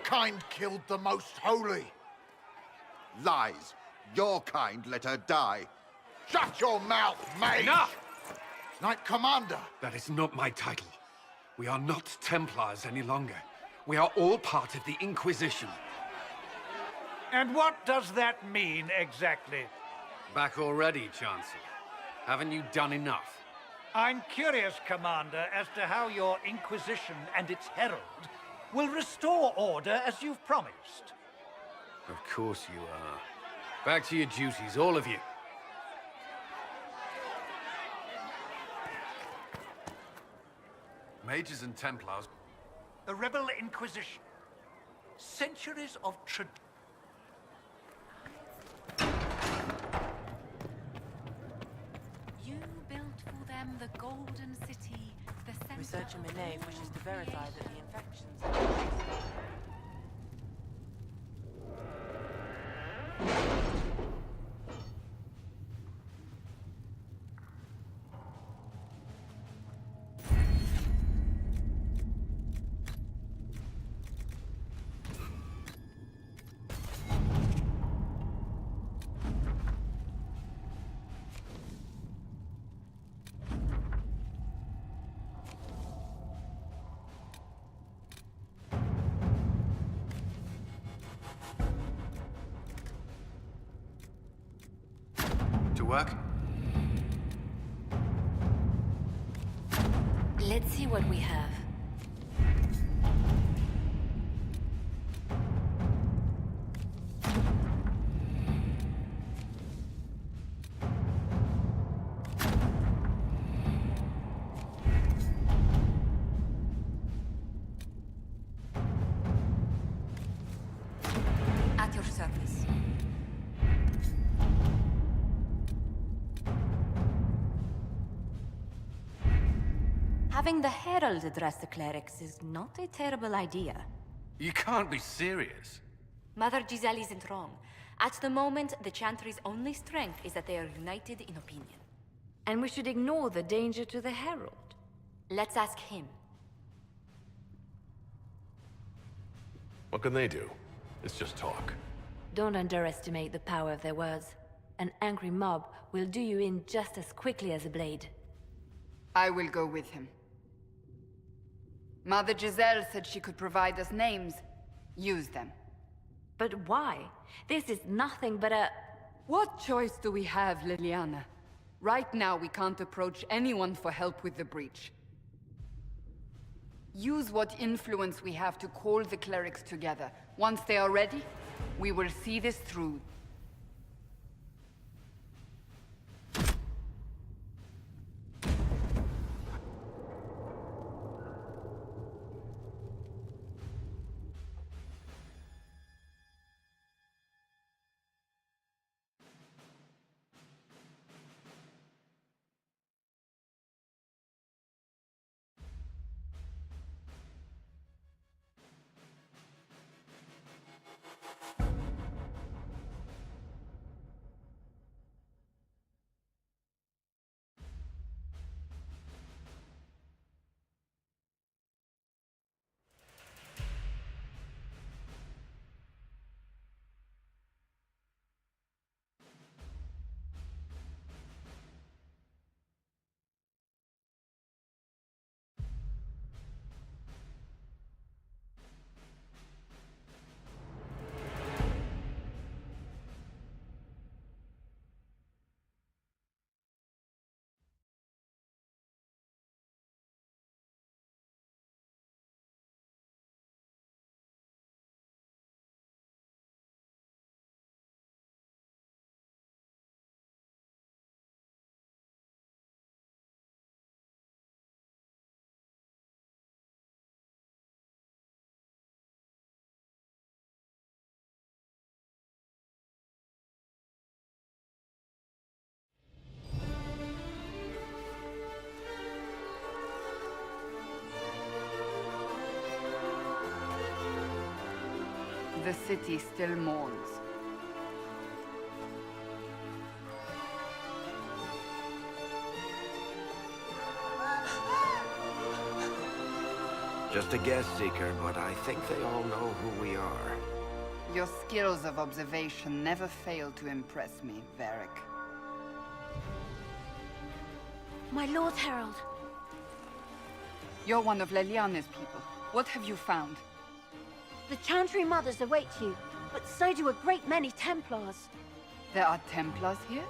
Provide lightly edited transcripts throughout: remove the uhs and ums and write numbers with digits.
kind killed the Most Holy. Lies. Your kind let her die. Shut your mouth, mage! Enough! Knight Commander! That is not my title. We are not Templars any longer. We are all part of the Inquisition. And what does that mean, exactly? Back already, Chancellor. Haven't you done enough? I'm curious, Commander, as to how your Inquisition and its herald will restore order as you've promised. Of course you are. Back to your duties, all of you. Mages and Templars. The Rebel Inquisition. Centuries of tradition. You built for them the Golden City, the center. Researcher of Minave all wishes to verify that the creation. infections... To work? Let's see what we have. At your service. Having the Herald address the clerics is not a terrible idea. You can't be serious. Mother Giselle isn't wrong. At the moment, the Chantry's only strength is that they are united in opinion. And we should ignore the danger to the Herald. Let's ask him. What can they do? It's just talk. Don't underestimate the power of their words. An angry mob will do you in just as quickly as a blade. I will go with him. Mother Giselle said she could provide us names. Use them. But why? This is nothing but a... What choice do we have, Liliana? Right now, we can't approach anyone for help with the breach. Use what influence we have to call the clerics together. Once they are ready, we will see this through. The city still mourns. Just a guest seeker, but I think they all know who we are. Your skills of observation never fail to impress me, Varric. My Lord Herald. You're one of Leliane's people. What have you found? The Chantry Mothers await you, but so do a great many Templars. There are Templars here?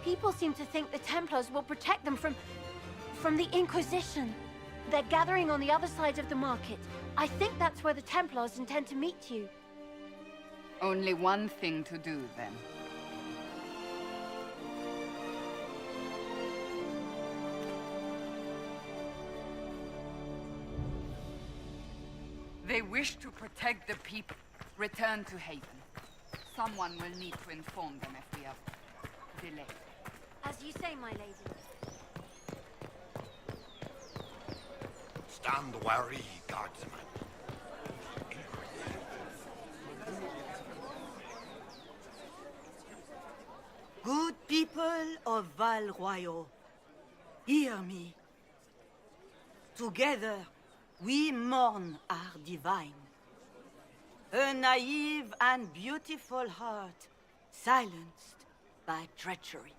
People seem to think the Templars will protect them from the Inquisition. They're gathering on the other side of the market. I think that's where the Templars intend to meet you. Only one thing to do, then. They wish to protect the people. Return to Haven. Someone will need to inform them if we are delayed. As you say, my lady. Stand wary, guardsman. Good people of Val Royal, hear me. Together, we mourn our divine. A naive and beautiful heart, silenced by treachery.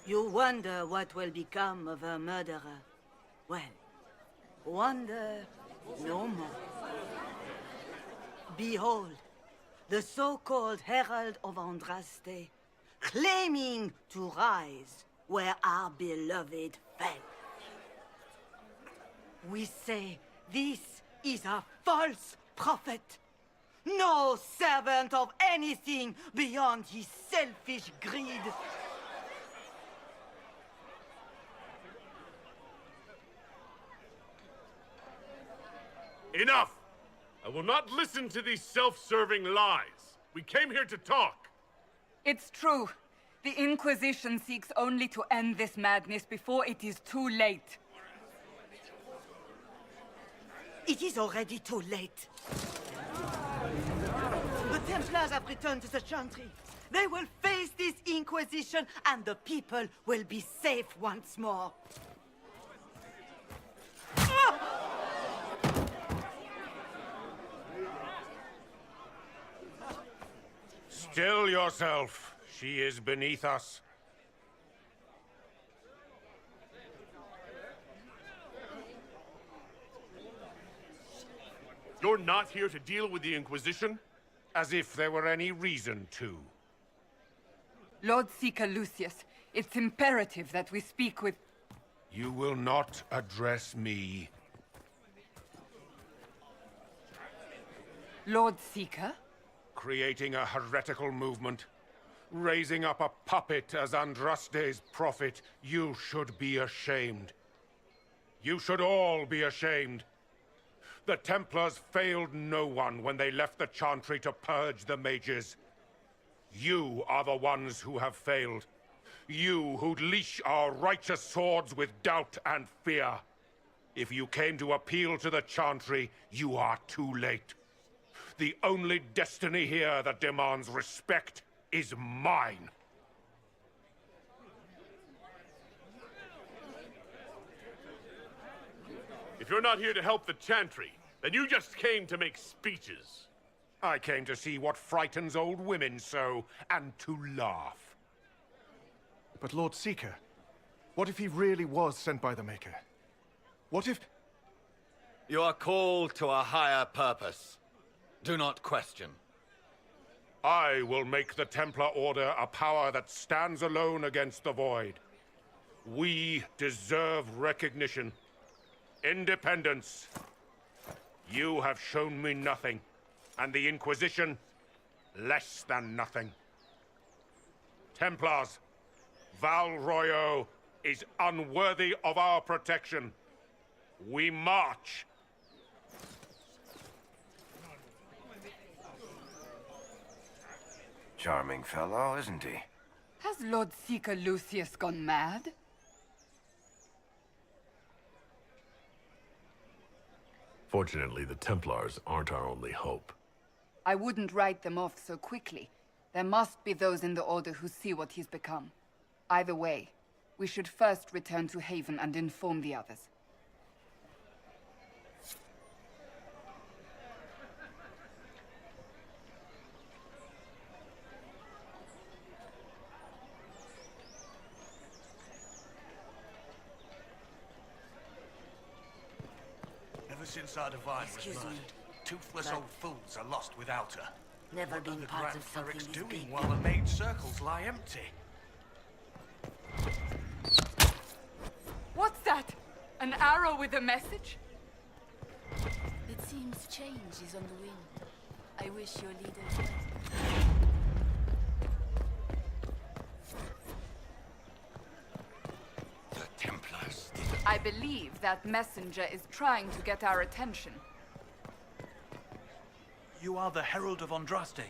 You wonder what will become of a murderer. Well, wonder no more. Behold, the so-called Herald of Andraste, claiming to rise where our beloved fell. We say this is a false prophet. No servant of anything beyond his selfish greed. Enough! I will not listen to these self-serving lies. We came here to talk. It's true. The Inquisition seeks only to end this madness before it is too late. It is already too late. The Templars have returned to the Chantry. They will face this Inquisition, and the people will be safe once more. Still yourself. She is beneath us. You're not here to deal with the Inquisition? As if there were any reason to. Lord Seeker Lucius, it's imperative that we speak with... You will not address me. Lord Seeker? Creating a heretical movement. Raising up a puppet as Andraste's prophet. You should be ashamed. You should all be ashamed. The Templars failed no one when they left the Chantry to purge the mages. You are the ones who have failed. You who'd leash our righteous swords with doubt and fear. If you came to appeal to the Chantry, you are too late. The only destiny here that demands respect is mine. If you're not here to help the Chantry, then you just came to make speeches. I came to see what frightens old women so, and to laugh. But Lord Seeker, what if he really was sent by the Maker? What if... You are called to a higher purpose. Do not question. I will make the Templar Order a power that stands alone against the Void. We deserve recognition. Independence. You have shown me nothing, and the Inquisition, less than nothing. Templars, Val Royal is unworthy of our protection. We march. Charming fellow, isn't he? Has Lord Seeker Lucius gone mad? Fortunately, the Templars aren't our only hope. I wouldn't write them off so quickly. There must be those in the Order who see what he's become. Either way, we should first return to Haven and inform the others. since our divine was murdered, toothless old fools are lost without her. Never been The part Grand of something Cleric's this doing big. while the main circles lie empty. What's that? An arrow with a message? It seems change is on the wind. I wish your leaders well. The Templars. I believe that messenger is trying to get our attention. You are the Herald of Andraste.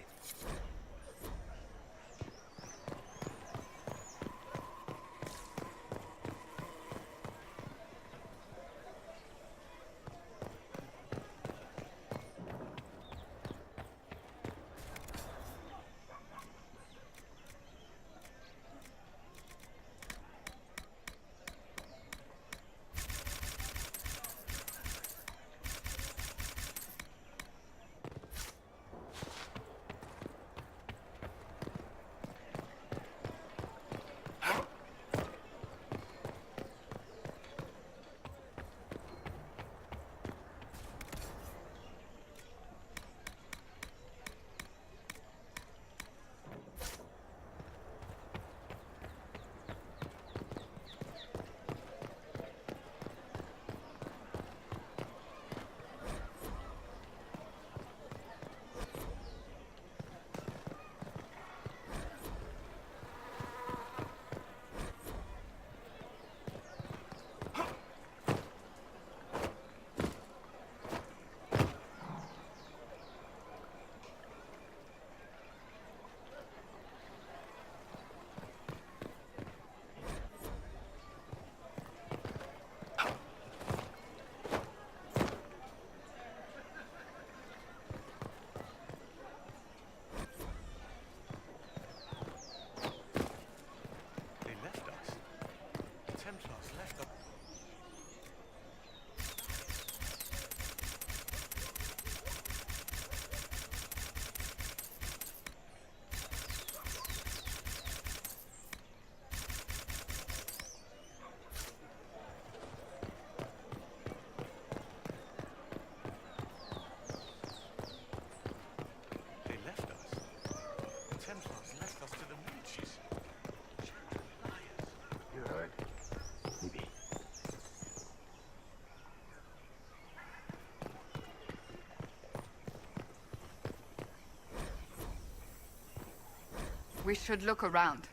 We should look around.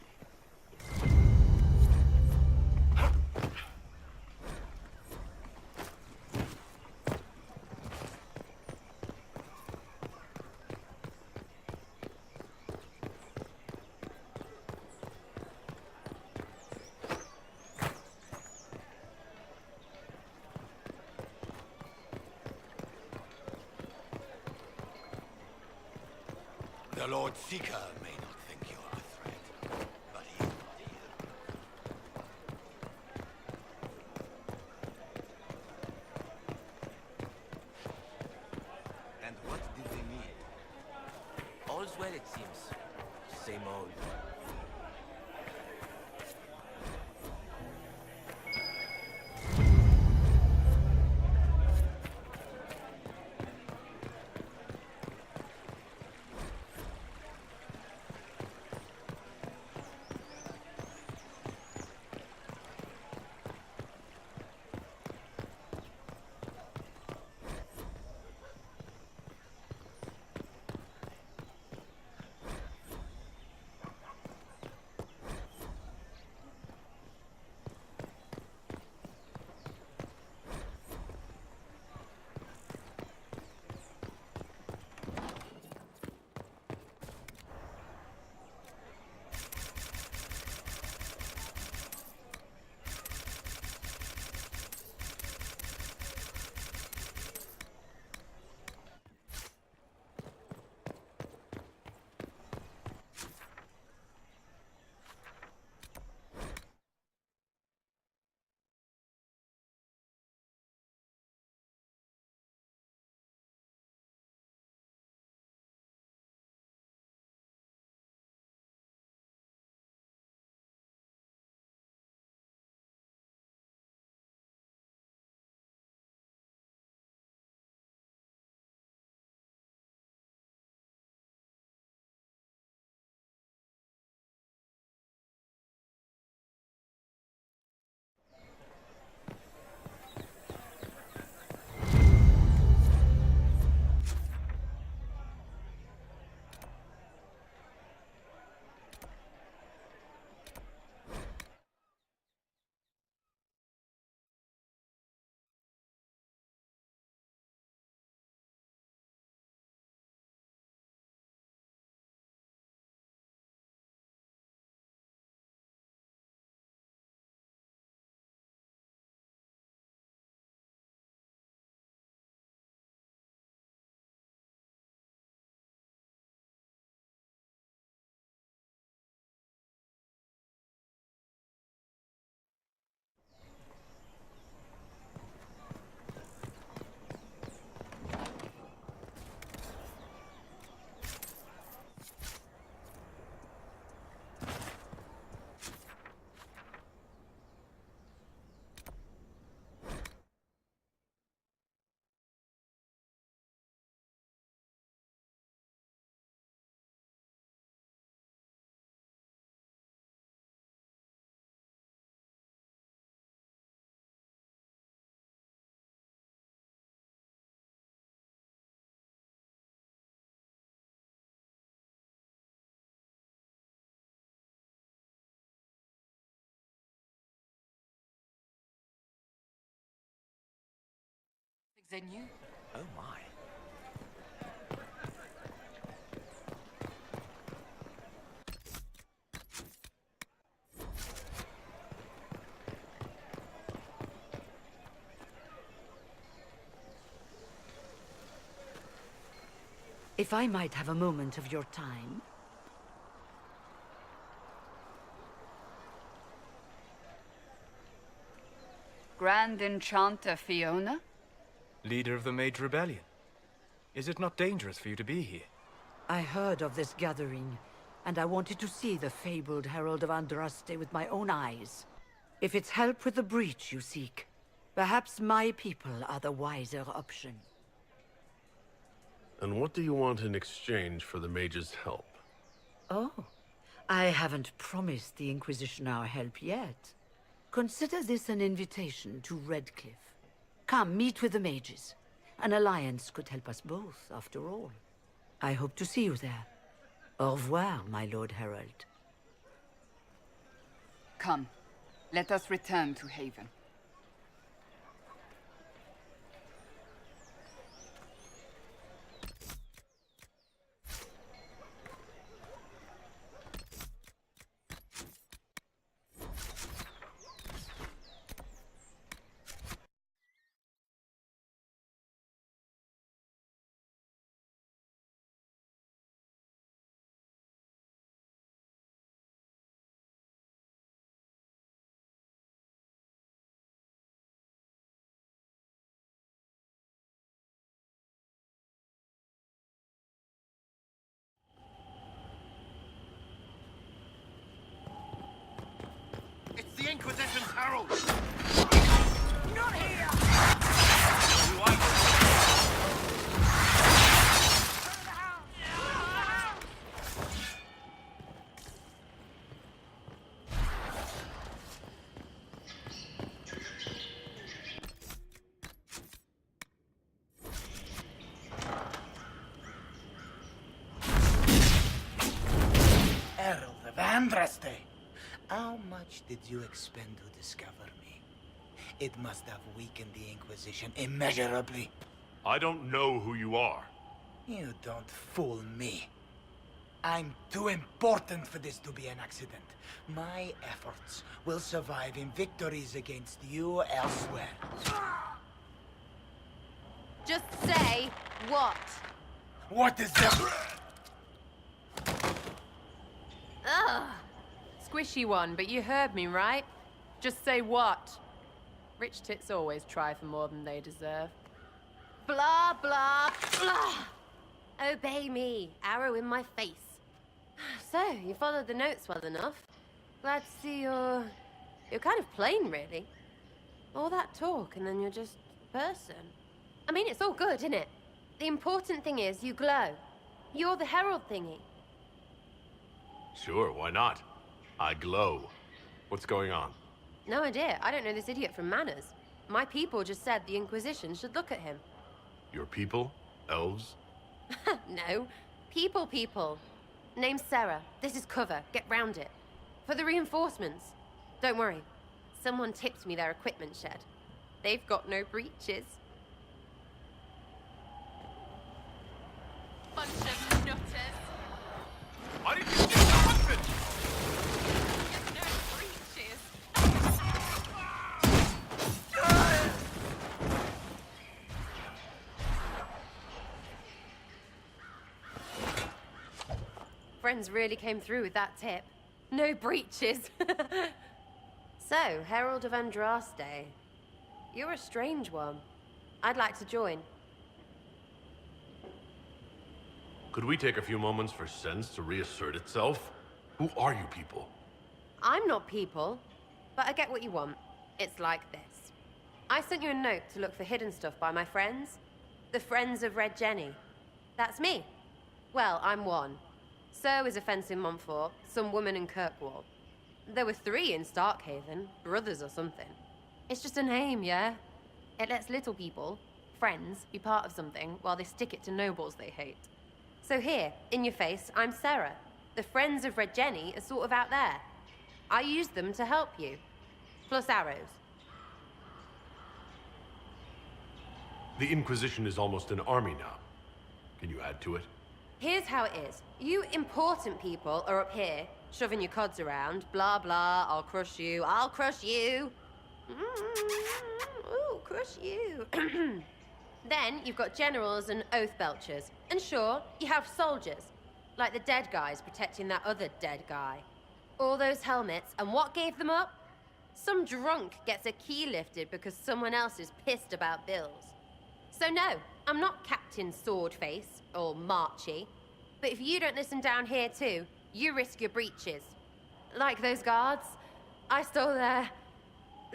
The Lord Seeker may not think you are a threat, but he is not here. And what did they need? All's well, it seems. Same old. than you. Oh my. If I might have a moment of your time. Grand Enchanter Fiona? Leader of the Mage Rebellion. Is it not dangerous for you to be here? I heard of this gathering, and I wanted to see the fabled Herald of Andraste with my own eyes. If it's help with the breach you seek, perhaps my people are the wiser option. And what do you want in exchange for the mage's help? Oh, I haven't promised the Inquisition our help yet. Consider this an invitation to Redcliffe. Come, meet with the mages. An alliance could help us both, after all. I hope to see you there. Au revoir, my Lord Herald. Come, let us return to Haven. It's the Inquisition's herald! Not here! Herald of Andraste! How much did you expend to discover me? It must have weakened the Inquisition immeasurably. I don't know who you are. You don't fool me. I'm too important for this to be an accident. My efforts will survive in victories against you elsewhere. Just say what? What is that? Ugh. Squishy one, but you heard me, right? Just say what? Rich tits always try for more than they deserve. Blah, blah, blah. Obey me. Arrow in my face. So, you followed the notes well enough. Glad to see you're kind of plain, really. All that talk, and then you're just a person. I mean, it's all good, isn't it? The important thing is you glow. You're the herald thingy. Sure, why not? I glow. What's going on? No idea. I don't know this idiot from Manners. My people just said the Inquisition should look at him. Your people? Elves? No. People. Name's Sarah. This is cover. Get round it. For the reinforcements. Don't worry. Someone tipped me their equipment shed. They've got no breaches. Bunch of nutters. Why did you do that? No breaches. Friends really came through with that tip. No breaches. So, Herald of Andraste. You're a strange one. I'd like to join. Could we take a few moments for sense to reassert itself? Who are you people? I'm not people, but I get what you want. It's like this. I sent you a note to look for hidden stuff by my friends. The Friends of Red Jenny. That's me. Well, I'm one. So is a fence in Montfort, some woman in Kirkwall. There were 3 in Starkhaven, brothers or something. It's just a name, yeah? It lets little people, friends, be part of something while they stick it to nobles they hate. So here, in your face, I'm Sarah. The Friends of Red Jenny are sort of out there. I use them to help you. Plus arrows. The Inquisition is almost an army now. Can you add to it? Here's how it is. You important people are up here, shoving your cods around. Blah, blah, I'll crush you, I'll crush you. Ooh, crush you. Then you've got generals and oath belchers. And sure, you have soldiers. Like the dead guys protecting that other dead guy. All those helmets, and what gave them up? Some drunk gets a key lifted because someone else is pissed about bills. So no, I'm not Captain Swordface, or Marchy. But if you don't listen down here too, you risk your breeches. Like those guards, I stole their...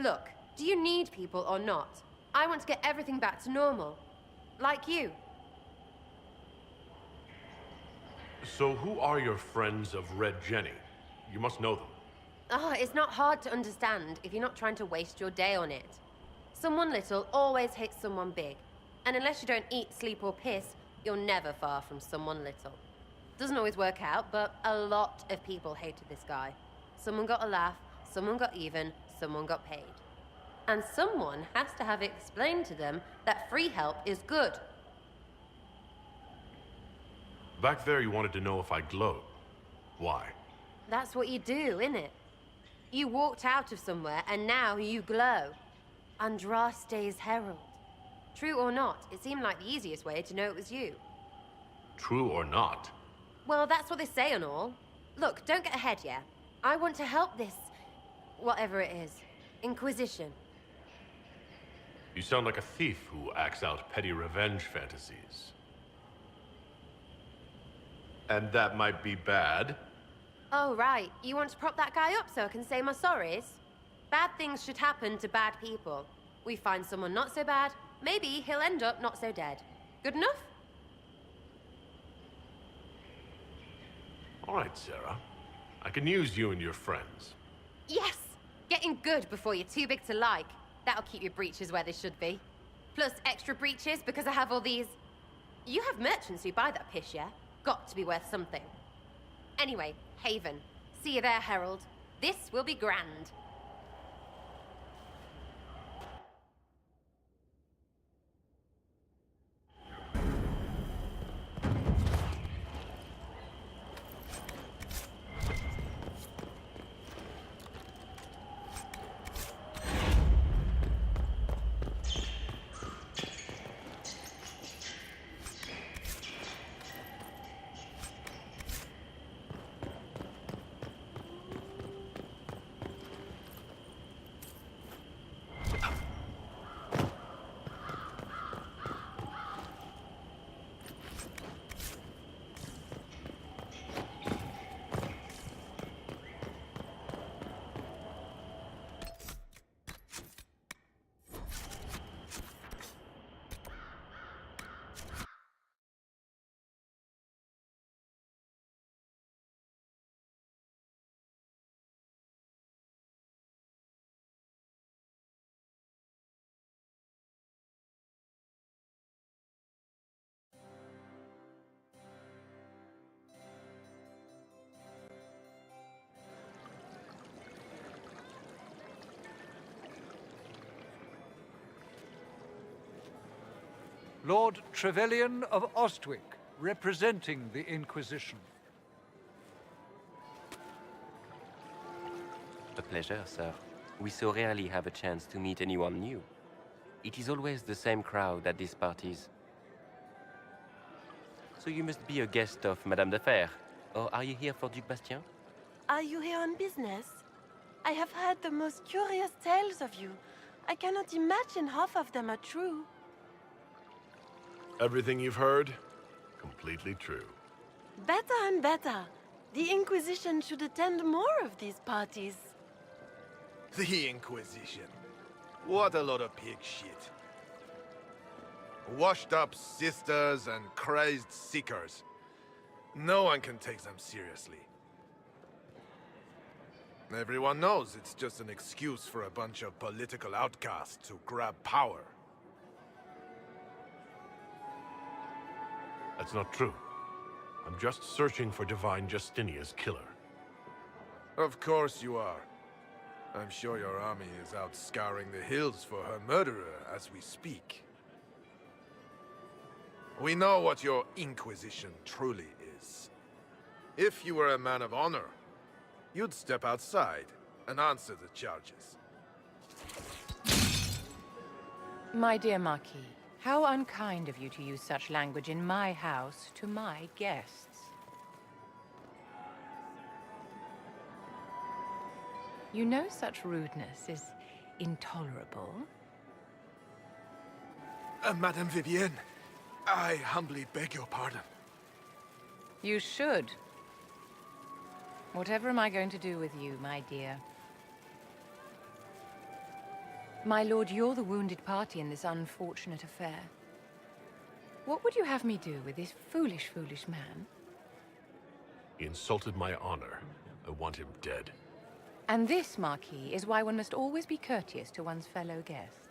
Look, do you need people or not? I want to get everything back to normal. Like you. So who are your friends of Red Jenny? You must know them. Oh, it's not hard to understand if you're not trying to waste your day on it. Someone little always hates someone big. And unless you don't eat, sleep, or piss, you're never far from someone little. Doesn't always work out, but a lot of people hated this guy. Someone got a laugh, someone got even, someone got paid. And someone has to have explained to them that free help is good. Back there you wanted to know if I glowed. Why? That's what you do, innit? You walked out of somewhere, and now you glow. Andraste's herald. True or not, it seemed like the easiest way to know it was you. True or not? Well, that's what they say and all. Look, don't get ahead, yeah? I want to help this... whatever it is. Inquisition. You sound like a thief who acts out petty revenge fantasies. And that might be bad? Oh, right. You want to prop that guy up so I can say my sorries? Bad things should happen to bad people. We find someone not so bad, maybe he'll end up not so dead. Good enough? All right, Sarah. I can use you and your friends. Yes! Getting good before you're too big to like. That'll keep your breeches where they should be. Plus extra breeches because I have all these... You have merchants who buy that piss, yeah? Got to be worth something. Anyway, Haven. See you there, Herald. This will be grand. Lord Trevelyan of Ostwick, representing the Inquisition. A pleasure, sir. We so rarely have a chance to meet anyone new. It is always the same crowd at these parties. So you must be a guest of Madame de Fer, or are you here for Duc Bastien? Are you here on business? I have heard the most curious tales of you. I cannot imagine half of them are true. Everything you've heard? Completely true. Better and better. The Inquisition should attend more of these parties. The Inquisition. What a lot of pig shit. Washed up sisters and crazed seekers. No one can take them seriously. Everyone knows it's just an excuse for a bunch of political outcasts to grab power. That's not true. I'm just searching for Divine Justinia's killer. Of course you are. I'm sure your army is out scouring the hills for her murderer as we speak. We know what your Inquisition truly is. If you were a man of honor, you'd step outside and answer the charges. My dear Marquis, how unkind of you to use such language in my house to my guests. You know such rudeness is intolerable. Madame Vivienne, I humbly beg your pardon. You should. Whatever am I going to do with you, my dear? My lord, you're the wounded party in this unfortunate affair. What would you have me do with this foolish, foolish man? He insulted my honor. I want him dead. And this, Marquis, is why one must always be courteous to one's fellow guests.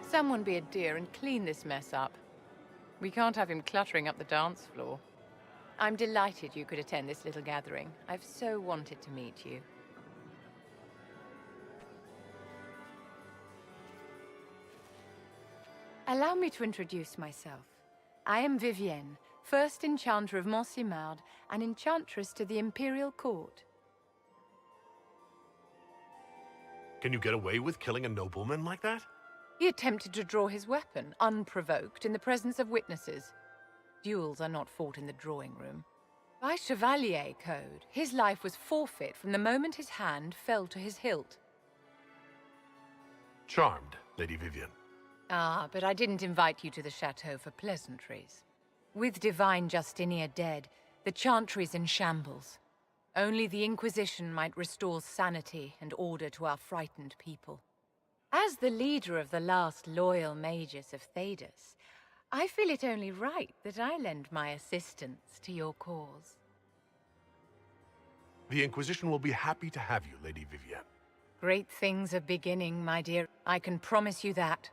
Someone be a dear and clean this mess up. We can't have him cluttering up the dance floor. I'm delighted you could attend this little gathering. I've so wanted to meet you. Allow me to introduce myself. I am Vivienne, first Enchanter of Montsimard and Enchantress to the Imperial Court. Can you get away with killing a nobleman like that? He attempted to draw his weapon, unprovoked, in the presence of witnesses. Duels are not fought in the drawing room. By Chevalier code, his life was forfeit from the moment his hand fell to his hilt. Charmed, Lady Vivienne. Ah, but I didn't invite you to the chateau for pleasantries. With Divine Justinia dead, the Chantry's in shambles. Only the Inquisition might restore sanity and order to our frightened people. As the leader of the last loyal mages of Thedas, I feel it only right that I lend my assistance to your cause. The Inquisition will be happy to have you, Lady Vivienne. Great things are beginning, my dear. I can promise you that.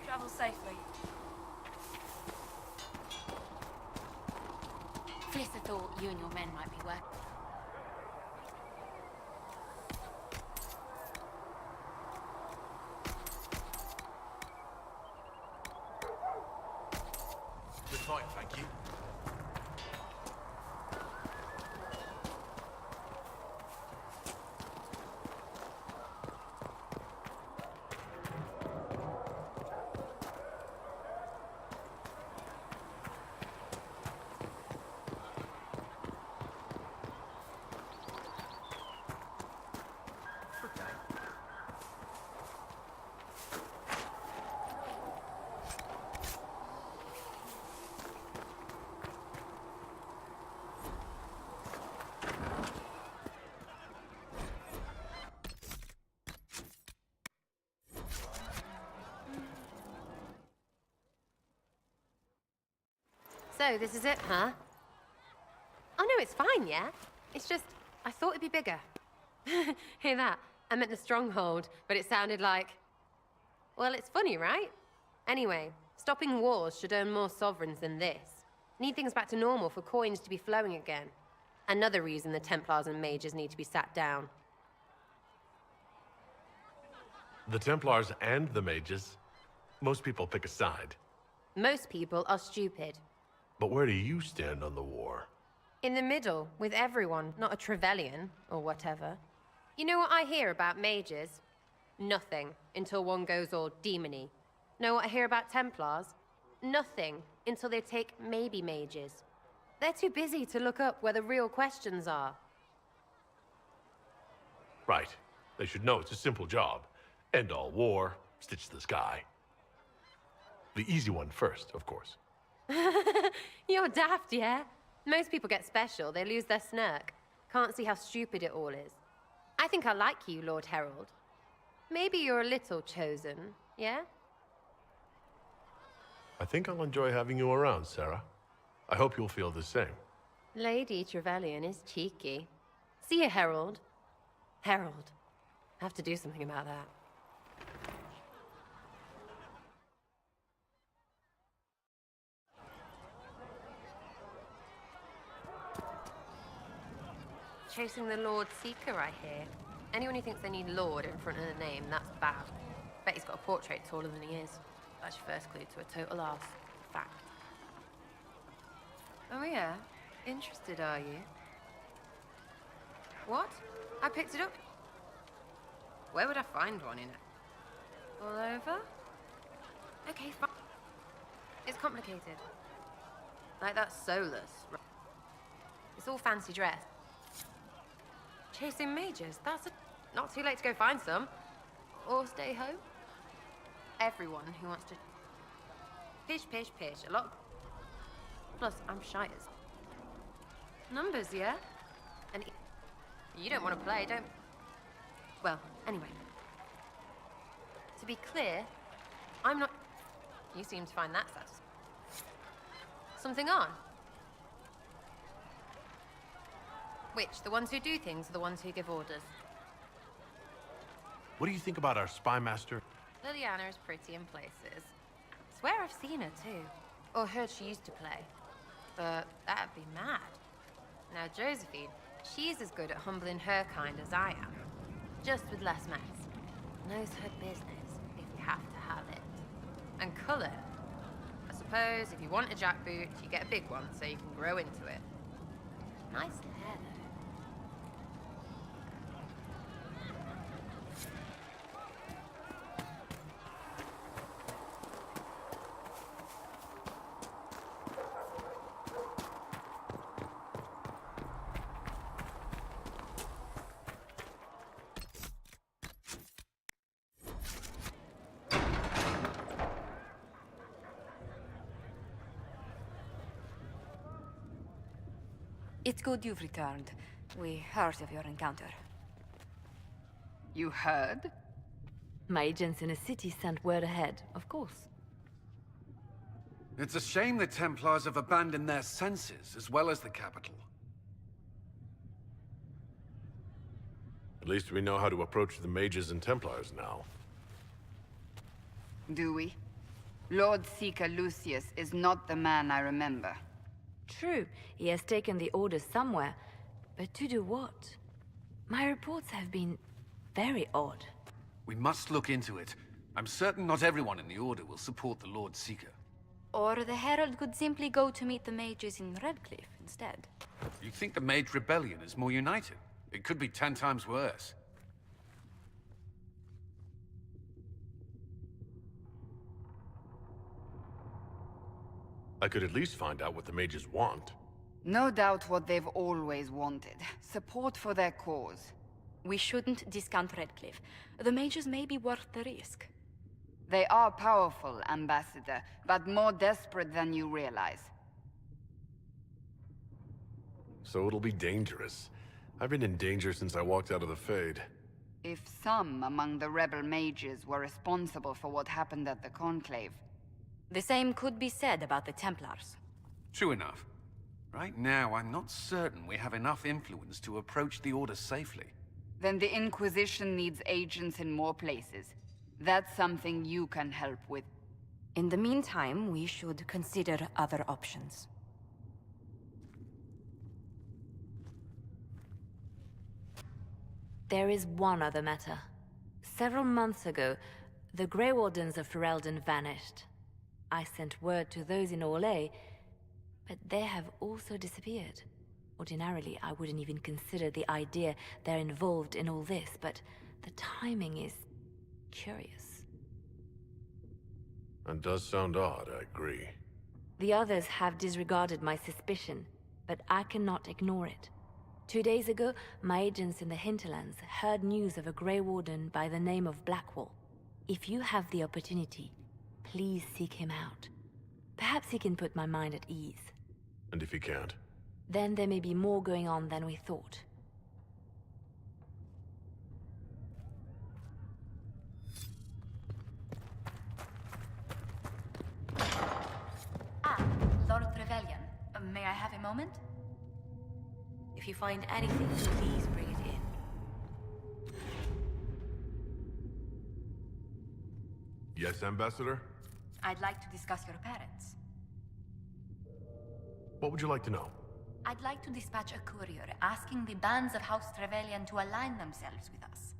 Travel safely. Flister thought you and your men might be working. Good fight, thank you. So, this is it, huh? Oh no, it's fine, yeah? It's just, I thought it'd be bigger. Hear that? I meant the stronghold, but it sounded like... Well, it's funny, right? Anyway, stopping wars should earn more sovereigns than this. Need things back to normal for coins to be flowing again. Another reason the Templars and mages need to be sat down. The Templars and the mages. Most people pick a side. Most people are stupid. But where do you stand on the war? In the middle, with everyone, not a Trevelyan, or whatever. You know what I hear about mages? Nothing, until one goes all demony. Know what I hear about Templars? Nothing, until they take maybe mages. They're too busy to look up where the real questions are. Right. They should know it's a simple job. End all war, stitch the sky. The easy one first, of course. You're daft, yeah? Most people get special, they lose their snark. Can't see how stupid it all is. I think I like you, Lord Herald. Maybe you're a little chosen, yeah? I think I'll enjoy having you around, Sarah. I hope you'll feel the same. Lady Trevelyan is cheeky. See you, Herald. Herald. I have to do something about that. Chasing the Lord Seeker, I hear. Anyone who thinks they need Lord in front of the name, that's bad. Bet he's got a portrait taller than he is. That's your first clue to a total arse. Fact. Oh yeah? Interested, are you? What? I picked it up? Where would I find one in it? All over? Okay, fine. It's complicated. Like that soulless. It's all fancy dress. Chasing mages, that's not too late to go find some. Or stay home. Everyone who wants to... Pish, pish, pish. A lot... Plus, I'm shy as... Numbers, yeah? And you don't want to play, don't... Well, anyway. To be clear, I'm not... You seem to find that satisfying. Something on? Which? The ones who do things or the ones who give orders? What do you think about our spy master? Liliana is pretty in places. Swear I've seen her too. Or heard she used to play. But that'd be mad. Now Josephine, she's as good at humbling her kind as I am. Just with less mess. Knows her business, if you have to have it. And colour. I suppose if you want a jackboot, you get a big one so you can grow into it. Nice hair though. It's good you've returned. We heard of your encounter. You heard? My agents in a city sent word ahead, of course. It's a shame the Templars have abandoned their senses, as well as the capital. At least we know how to approach the mages and Templars now. Do we? Lord Seeker Lucius is not the man I remember. True, he has taken the orders somewhere, but to do what? My reports have been very odd. We must look into it. I'm certain not everyone in the Order will support the Lord Seeker. Or the Herald could simply go to meet the mages in Redcliffe instead. You think the Mage Rebellion is more united? It could be 10 times worse. I could at least find out what the mages want. No doubt what they've always wanted. Support for their cause. We shouldn't discount Redcliffe. The mages may be worth the risk. They are powerful, Ambassador, but more desperate than you realize. So it'll be dangerous. I've been in danger since I walked out of the Fade. If some among the rebel mages were responsible for what happened at the Conclave... The same could be said about the Templars. True enough. Right now, I'm not certain we have enough influence to approach the Order safely. Then the Inquisition needs agents in more places. That's something you can help with. In the meantime, we should consider other options. There is one other matter. Several months ago, the Grey Wardens of Ferelden vanished. I sent word to those in Orlais, but they have also disappeared. Ordinarily, I wouldn't even consider the idea they're involved in all this, but the timing is curious. That does sound odd, I agree. The others have disregarded my suspicion, but I cannot ignore it. 2 days ago, my agents in the hinterlands heard news of a Grey Warden by the name of Blackwall. If you have the opportunity, please seek him out. Perhaps he can put my mind at ease. And if he can't? Then there may be more going on than we thought. Lord Trevelyan, may I have a moment? If you find anything, please bring it in. Yes, Ambassador? I'd like to discuss your parents. What would you like to know? I'd like to dispatch a courier asking the bands of House Trevelyan to align themselves with us.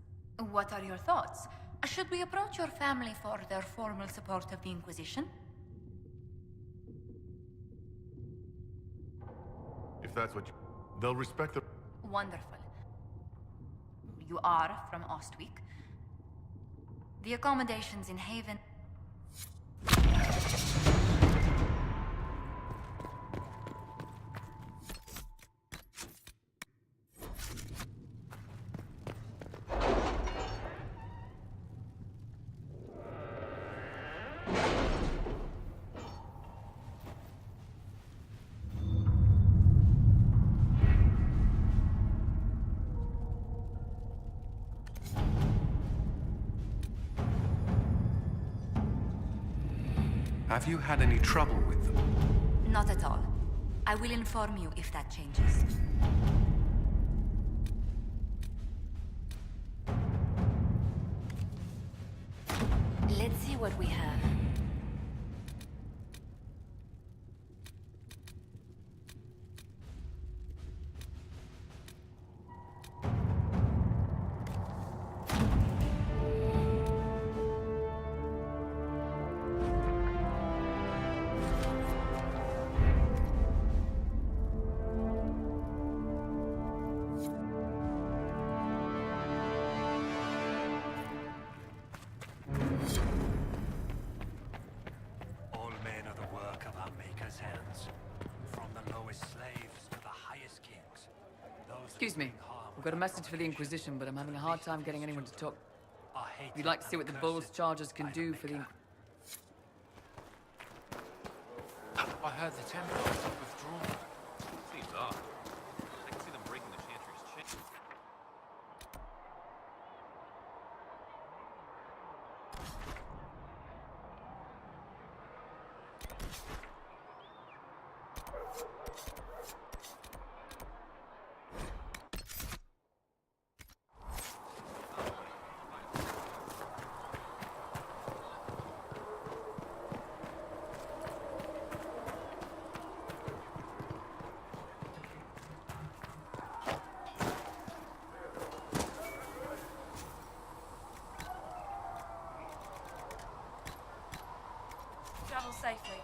What are your thoughts? Should we approach your family for their formal support of the Inquisition? If that's what you... They'll respect the... Wonderful. You are from Ostwick. The accommodations in Haven... Have you had any trouble with them? Not at all. I will inform you if that changes. Let's see what we have. Excuse me. We've got a message for the Inquisition, but I'm having a hard time getting anyone to talk. We'd like to see what the Bull's charges can do for the... I heard the Templars have withdrawn. Seems odd. I can see them breaking the Chantry's chain. Travel safely.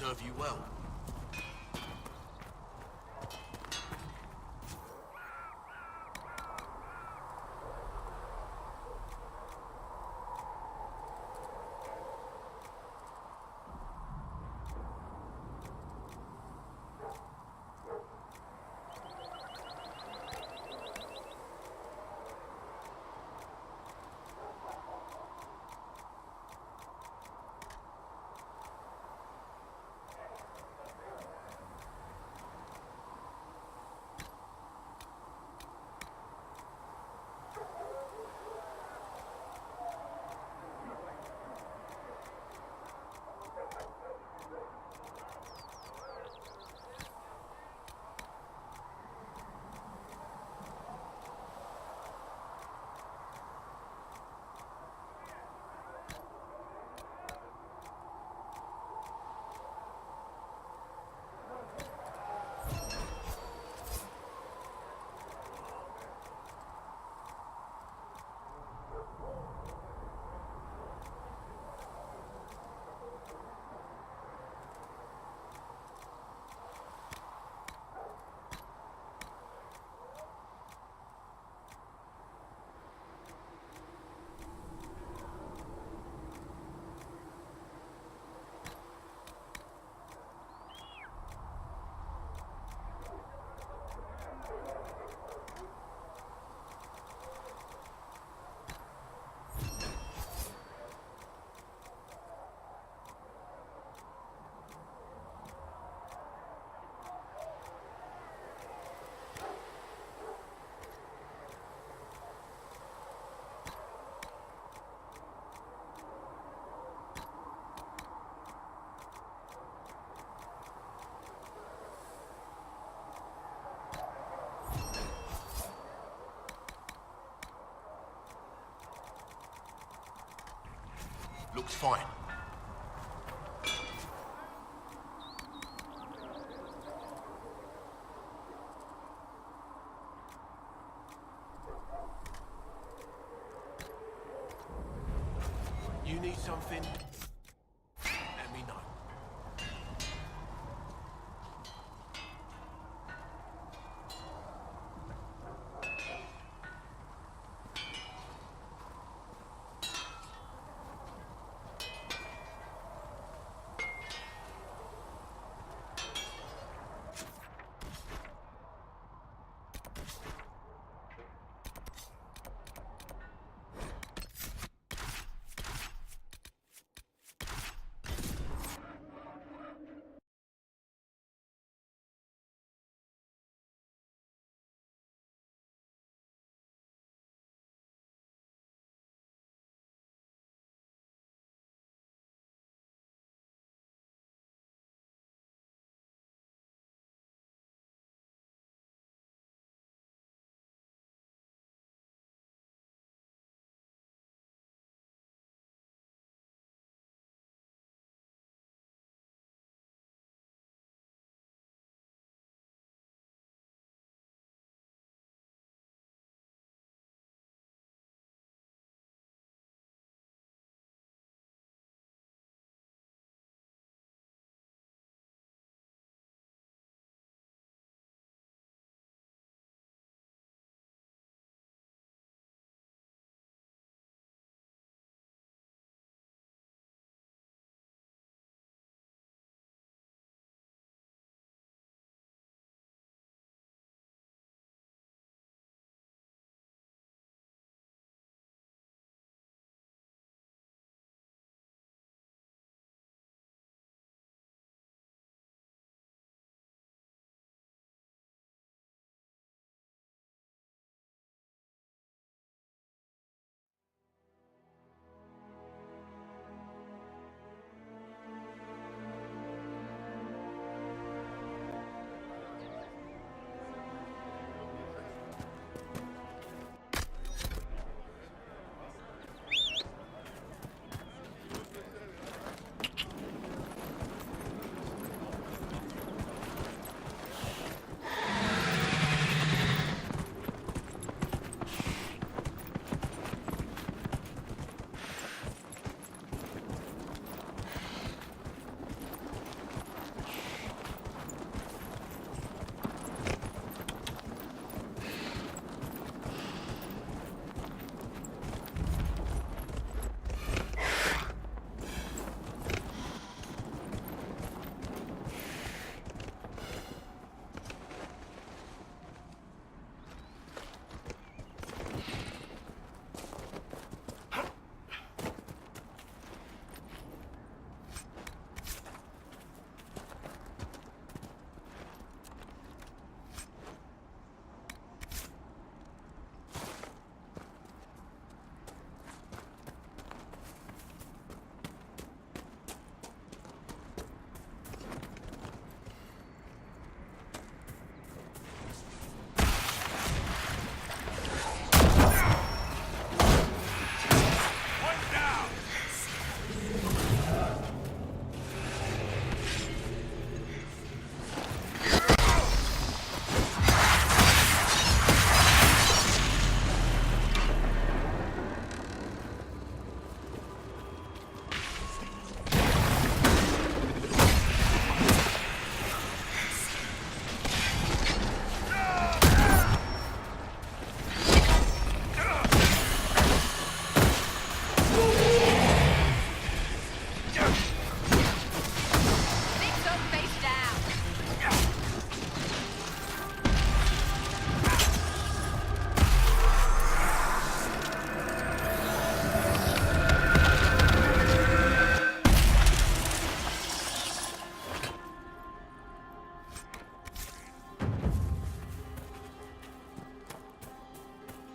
serve you well. Looks fine. You need something? Let me know.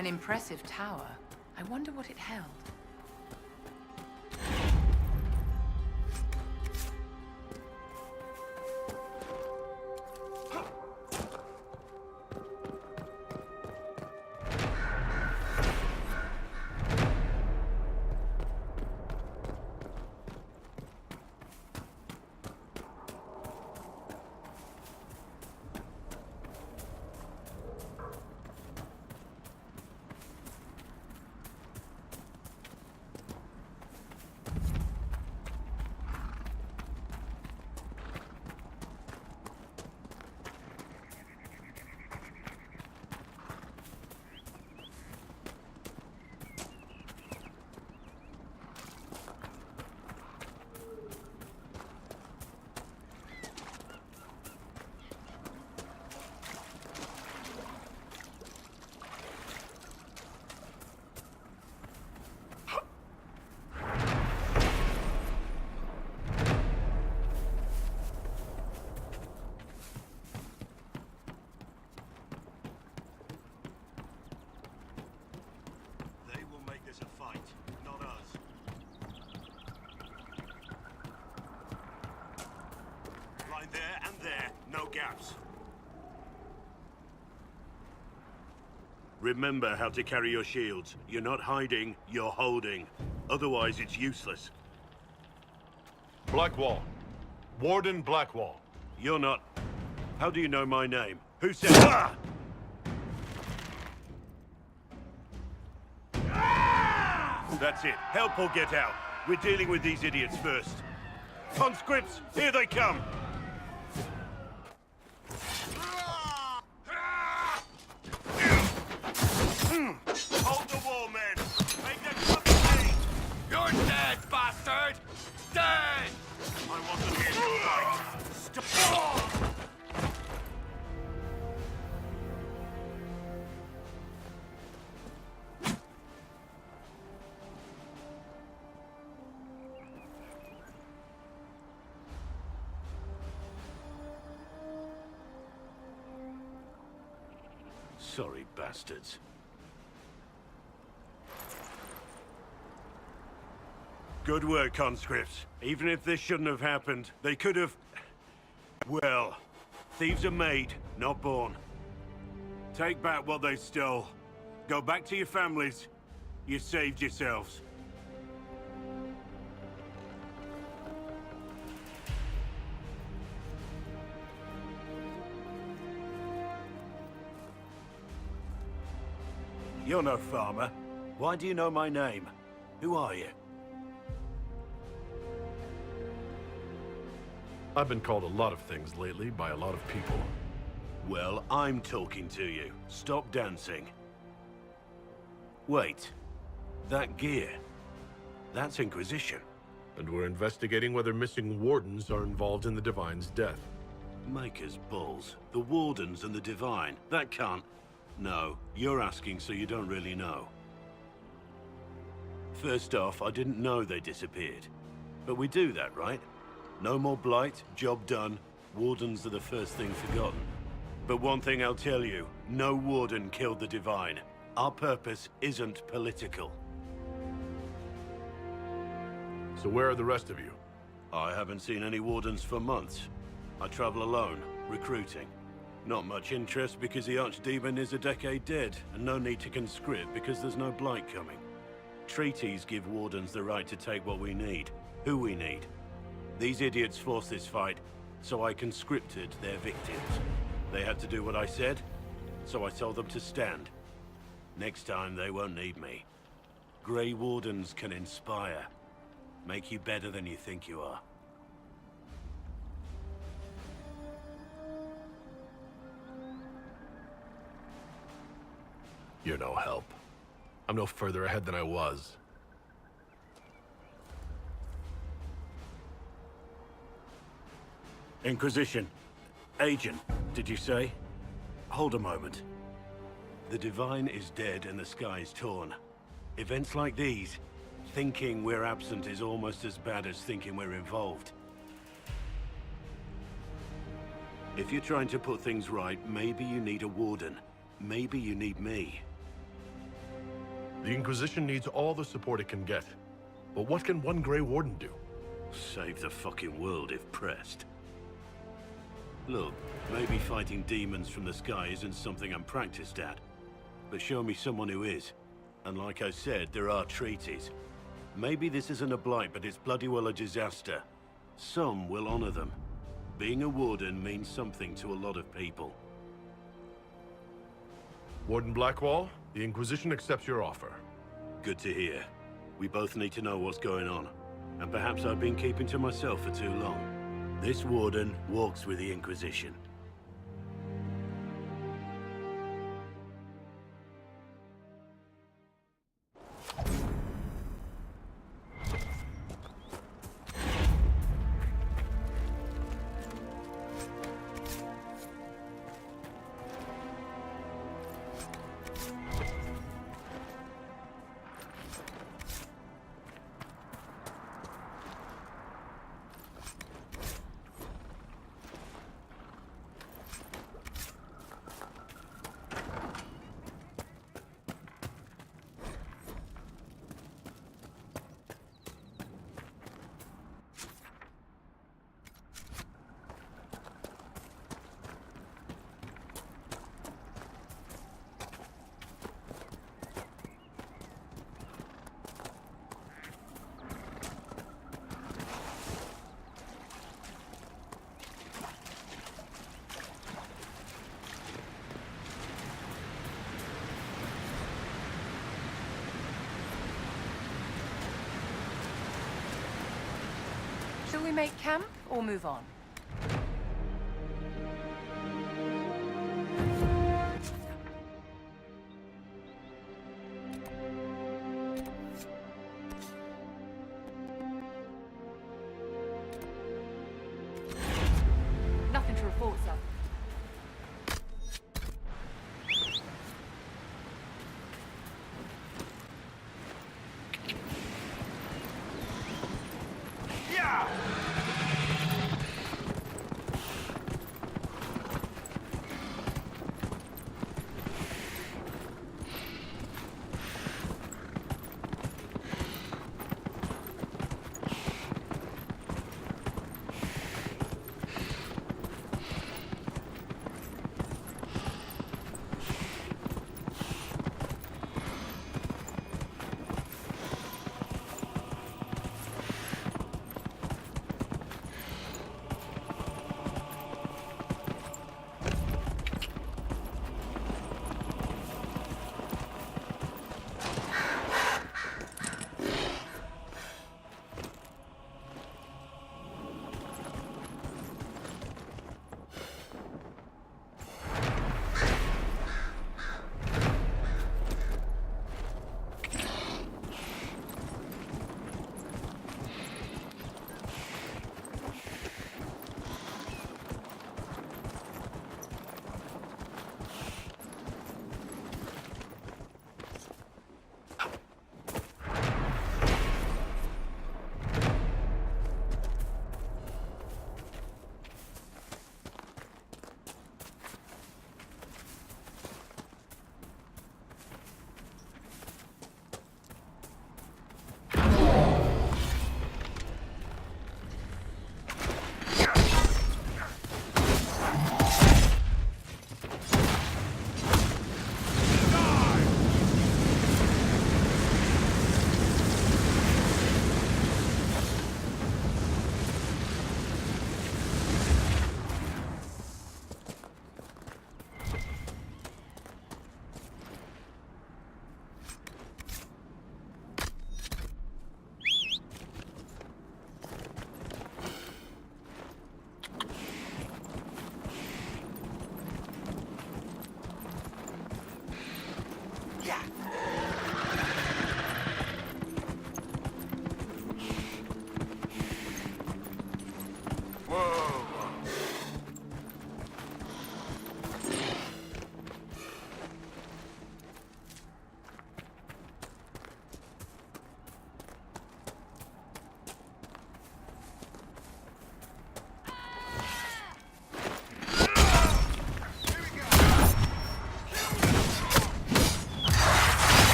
An impressive tower. I wonder what it held. A fight, not us. Line there and there, no gaps. Remember how to carry your shields. You're not hiding, you're holding. Otherwise, it's useless. Blackwall. Warden Blackwall. You're not... How do you know my name? Who said... Ah! That's it. Help or get out. We're dealing with these idiots first. Conscripts, here they come! Hold the wall, men! Make them cup of tea! You're dead, bastard! Dead! I wasn't here to fight. Stop! Sorry, bastards. Good work, conscripts. Even if this shouldn't have happened, they could have... Well, thieves are made, not born. Take back what they stole. Go back to your families. You saved yourselves. You're no farmer. Why do you know my name? Who are you? I've been called a lot of things lately by a lot of people. Well, I'm talking to you. Stop dancing. Wait. That gear. That's Inquisition. And we're investigating whether missing wardens are involved in the Divine's death. Maker's balls. The Wardens and the Divine. That can't... No, you're asking so you don't really know. First off, I didn't know they disappeared. But we do that, right? No more blight, job done. Wardens are the first thing forgotten. But one thing I'll tell you, no Warden killed the Divine. Our purpose isn't political. So where are the rest of you? I haven't seen any Wardens for months. I travel alone, recruiting. Not much interest because the Archdemon is a decade dead, and no need to conscript because there's no blight coming. Treaties give Wardens the right to take what we need, who we need. These idiots forced this fight, so I conscripted their victims. They had to do what I said, so I told them to stand. Next time they won't need me. Grey Wardens can inspire, make you better than you think you are. You're no help. I'm no further ahead than I was. Inquisition. Agent, did you say? Hold a moment. The Divine is dead and the sky is torn. Events like these, thinking we're absent is almost as bad as thinking we're involved. If you're trying to put things right, maybe you need a Warden. Maybe you need me. The Inquisition needs all the support it can get. But what can one Grey Warden do? Save the fucking world if pressed. Look, maybe fighting demons from the sky isn't something I'm practiced at. But show me someone who is. And like I said, there are treaties. Maybe this isn't a blight, but it's bloody well a disaster. Some will honor them. Being a warden means something to a lot of people. Warden Blackwall, the Inquisition accepts your offer. Good to hear. We both need to know what's going on. And perhaps I've been keeping to myself for too long. This warden walks with the Inquisition. Shall we make camp or move on? Nothing to report, sir.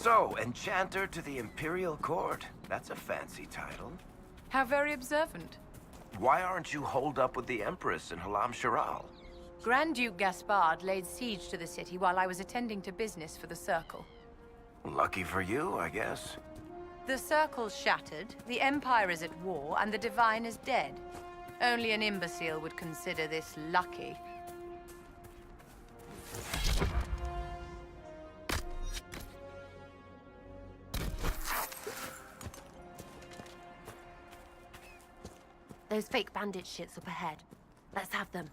So, Enchanter to the Imperial Court. That's a fancy title. How very observant. Why aren't you holed up with the Empress in Halam Shiral? Grand Duke Gaspard laid siege to the city while I was attending to business for the Circle. Lucky for you, I guess. The Circle's shattered, the Empire is at war, and the Divine is dead. Only an imbecile would consider this lucky. Those fake bandit shits up ahead. Let's have them.